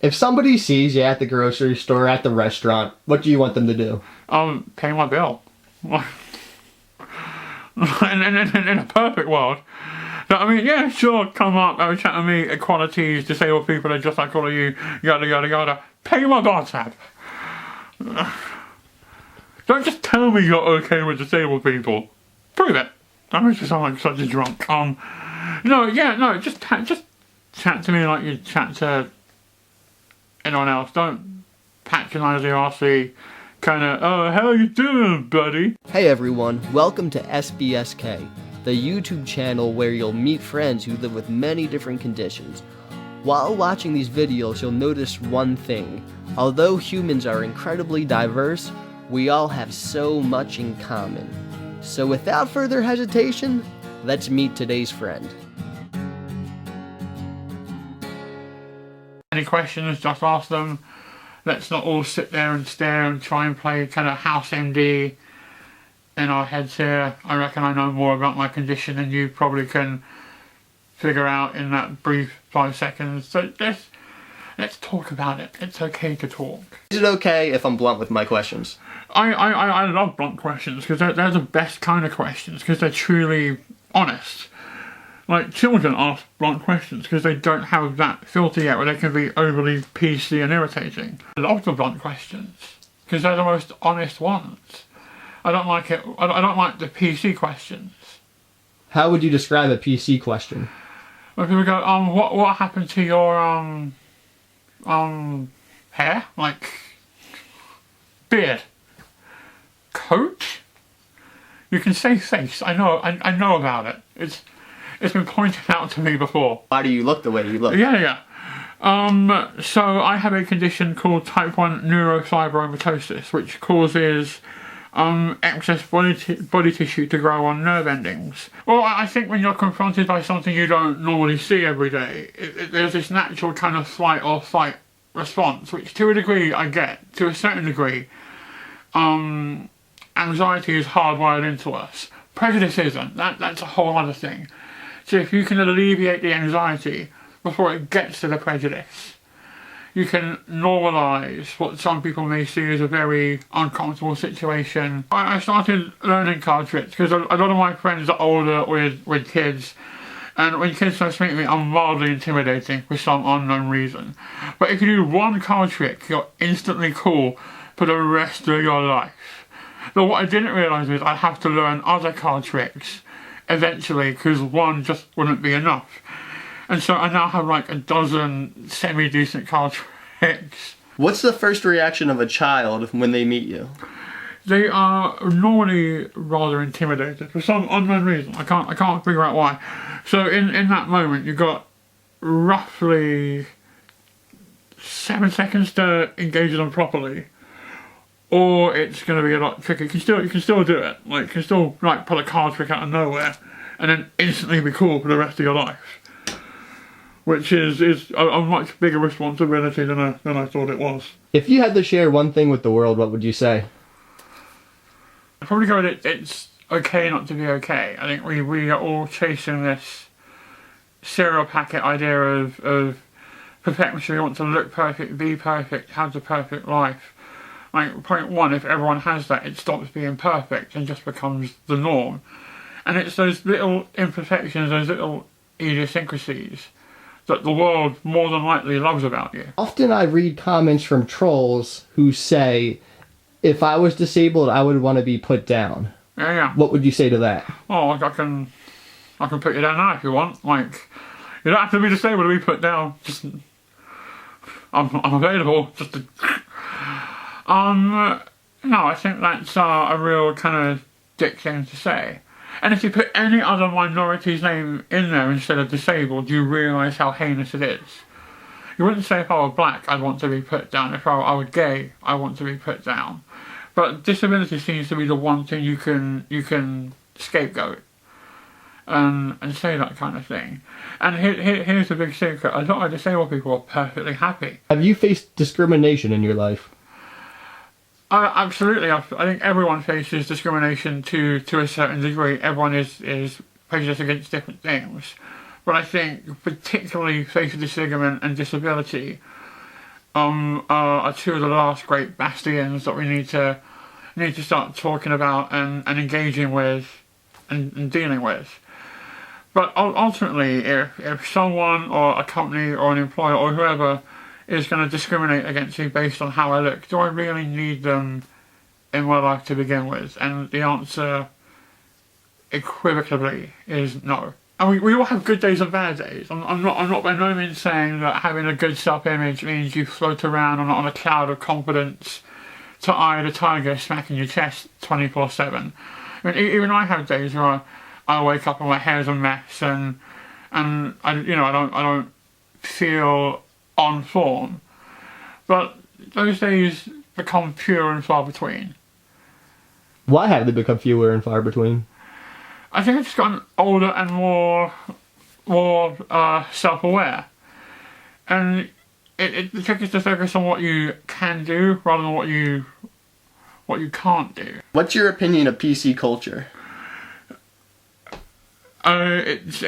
If somebody sees you at the grocery store, at the restaurant, what do you want them to do? Pay my bill. in a perfect world. But, I mean, yeah, sure, come up, have a chat with me, equalities, disabled people are just like all of you, yada yada yada. Pay my bar tab. Don't just tell me you're okay with disabled people. Prove it. That makes me sound like such a drunk. Just chat to me like you chat to anyone else. Don't patronise the RC kind of, oh, how you doing, buddy? Hey everyone, welcome to SBSK, the YouTube channel where you'll meet friends who live with many different conditions. While watching these videos, you'll notice one thing. Although humans are incredibly diverse, we all have so much in common. So without further hesitation, let's meet today's friend. Any questions, just ask them. Let's not all sit there and stare and try and play kind of house MD in our heads here. I reckon I know more about my condition than you probably can figure out in that brief 5 seconds. So let's talk about it. It's okay to talk. Is it okay if I'm blunt with my questions? I love blunt questions because they're the best kind of questions because they're truly honest. Like, children ask blunt questions because they don't have that filter yet where they can be overly PC and irritating. I love the blunt questions because they're the most honest ones. I don't like it. I don't like the PC questions. How would you describe a PC question? When people go, what happened to your hair? Like, beard, coat? You can say face. I know about it. It's been pointed out to me before. Why do you look the way you look? Yeah. So I have a condition called type 1 Neurofibromatosis, which causes excess body tissue to grow on nerve endings. Well, I think when you're confronted by something you don't normally see every day, there's this natural kind of flight or fight response, which to a degree I get. To a certain degree, anxiety is hardwired into us. Prejudice isn't. That's a whole other thing. So if you can alleviate the anxiety before it gets to the prejudice, you can normalise what some people may see as a very uncomfortable situation. I started learning card tricks because a lot of my friends are older with kids, and when kids first meet me, I'm mildly intimidating for some unknown reason. But if you do one card trick, you're instantly cool for the rest of your life. But what I didn't realise is I'd have to learn other card tricks eventually because one just wouldn't be enough. And so I now have like a dozen semi-decent card tricks. What's the first reaction of a child when they meet you? They are normally rather intimidated for some unknown reason. I can't figure out why. So in that moment you've got roughly 7 seconds to engage them properly, or it's going to be a lot tricky. You can still do it. Like, you can still like pull a card trick out of nowhere and then instantly be cool for the rest of your life. Which is a much bigger responsibility than I thought it was. If you had to share one thing with the world, what would you say? I'd probably go with it's okay not to be okay. I think we are all chasing this cereal packet idea of perfection. We want to look perfect, be perfect, have the perfect life. Like, point one, if everyone has that, it stops being perfect and just becomes the norm. And it's those little imperfections, those little idiosyncrasies that the world more than likely loves about you. Often I read comments from trolls who say, if I was disabled, I would want to be put down. Yeah. What would you say to that? Oh, I can put you down now if you want. Like, you don't have to be disabled to be put down. Just, I'm available. Just to... No, I think that's a real kind of dick thing to say. And if you put any other minority's name in there instead of disabled, you realise how heinous it is. You wouldn't say if I were black, I'd want to be put down. If I were gay, I want to be put down. But disability seems to be the one thing you can scapegoat and say that kind of thing. And here's the big secret: a lot of disabled people are perfectly happy. Have you faced discrimination in your life? Absolutely. I think everyone faces discrimination to a certain degree. Everyone is prejudiced against different things. But I think particularly facial disfigurement and disability are two of the last great bastions that we need to start talking about and engaging with and dealing with. But ultimately, if someone or a company or an employer or whoever is going to discriminate against me based on how I look, do I really need them in my life to begin with? And the answer, equivocally, is no. And we all have good days and bad days. I'm not by no means saying that having a good self-image means you float around on a cloud of confidence to eye the tiger smacking your chest 24/7. I mean, even I have days where I wake up and my hair's a mess and I don't feel on form. But those days become fewer and far between. Why have they become fewer and far between? I think I've just gotten older and more self-aware. And the trick is to focus on what you can do rather than what you can't do. What's your opinion of PC culture? It's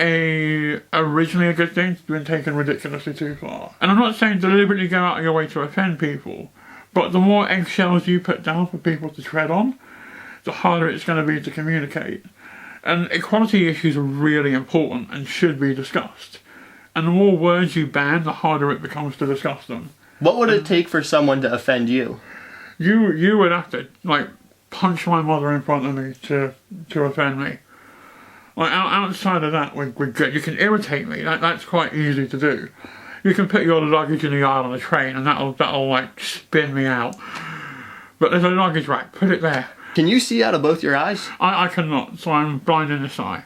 originally a good thing. It's been taken ridiculously too far. And I'm not saying deliberately go out of your way to offend people, but the more eggshells you put down for people to tread on, the harder it's going to be to communicate. And equality issues are really important and should be discussed. And the more words you ban, the harder it becomes to discuss them. What would it take for someone to offend you? You would have to, punch my mother in front of me to offend me. Outside of that, we're good. You can irritate me. That's quite easy to do. You can put your luggage in the aisle on a train, and that'll spin me out. But there's a luggage rack. Put it there. Can you see out of both your eyes? I cannot. So I'm blind in this eye.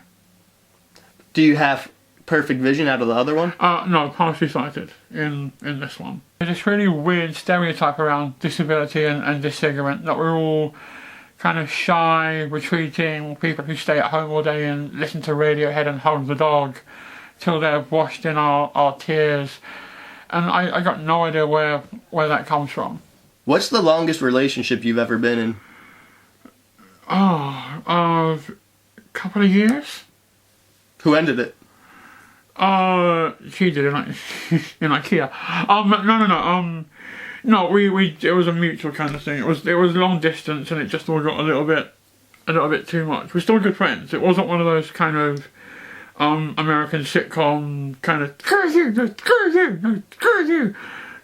Do you have perfect vision out of the other one? No, partially sighted in this one. There's this really weird stereotype around disability and disfigurement that we're all kind of shy, retreating people who stay at home all day and listen to Radiohead and hug the dog till they're washed in our tears. And I got no idea where that comes from. What's the longest relationship you've ever been in? A couple of years. Who ended it? She did in IKEA. No, it was a mutual kind of thing. It was long distance, and it just all got a little bit too much. We're still good friends. It wasn't one of those kind of American sitcom kind of screw you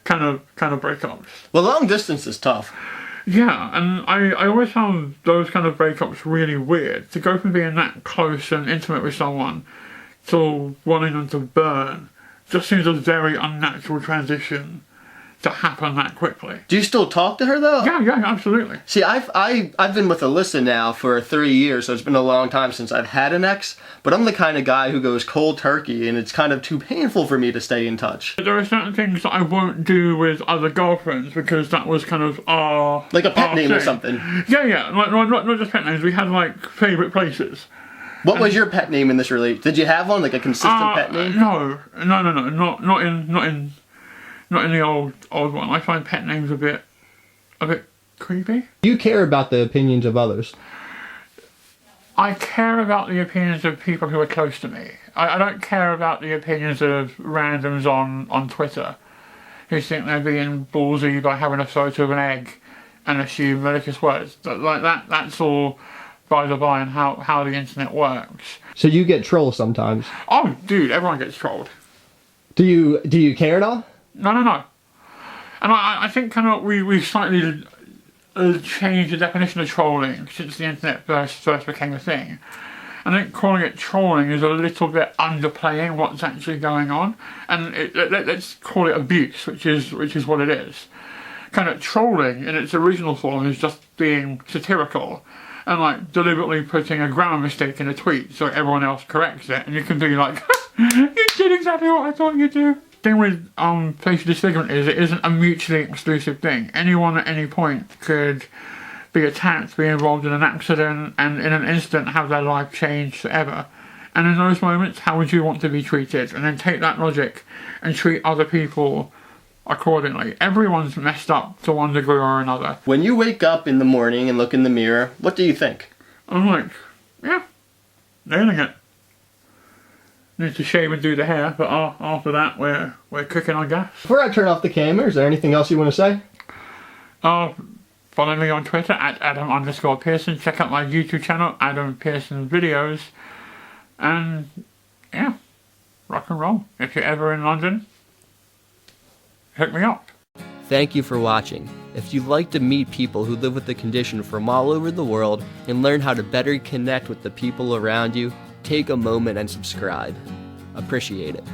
kind of breakups. Well, long distance is tough. Yeah, and I always found those kind of breakups really weird. To go from being that close and intimate with someone to wanting them to burn just seems a very unnatural transition to happen that quickly. Do you still talk to her though? Yeah, absolutely. See, I've been with Alyssa now for 3 years, so it's been a long time since I've had an ex, but I'm the kind of guy who goes cold turkey, and it's kind of too painful for me to stay in touch. There are certain things that I won't do with other girlfriends because that was kind of our... Like a pet name thing. or something. Yeah, not just pet names, we had favourite places. What was your pet name in this relationship? Did you have one, like a consistent pet name? No, not in the old one. I find pet names a bit creepy. You care about the opinions of others. I care about the opinions of people who are close to me. I don't care about the opinions of randoms on Twitter who think they're being ballsy by having a photo of an egg and assume malicious words. That's all by the by and how the internet works. So you get trolled sometimes? Oh, dude, everyone gets trolled. Do you care at all? No. And I think kind of we've slightly changed the definition of trolling since the internet first became a thing. I think calling it trolling is a little bit underplaying what's actually going on, and let's call it abuse, which is what it is. Kind of trolling in its original form is just being satirical and deliberately putting a grammar mistake in a tweet so everyone else corrects it, and you can be like, you did exactly what I thought you'd do. The thing with facial disfigurement is it isn't a mutually exclusive thing. Anyone at any point could be attacked, be involved in an accident, and in an instant have their life changed forever. And in those moments, how would you want to be treated? And then take that logic and treat other people accordingly. Everyone's messed up to one degree or another. When you wake up in the morning and look in the mirror, what do you think? I'm like, yeah, nailing it. Need to shave and do the hair, but after that we're cooking on gas. Before I turn off the camera, is there anything else you want to say? Follow me on Twitter at Adam_Pearson. Check out my YouTube channel, Adam Pearson Videos. And yeah, rock and roll. If you're ever in London, hook me up. Thank you for watching. If you'd like to meet people who live with the condition from all over the world and learn how to better connect with the people around you, take a moment and subscribe. Appreciate it.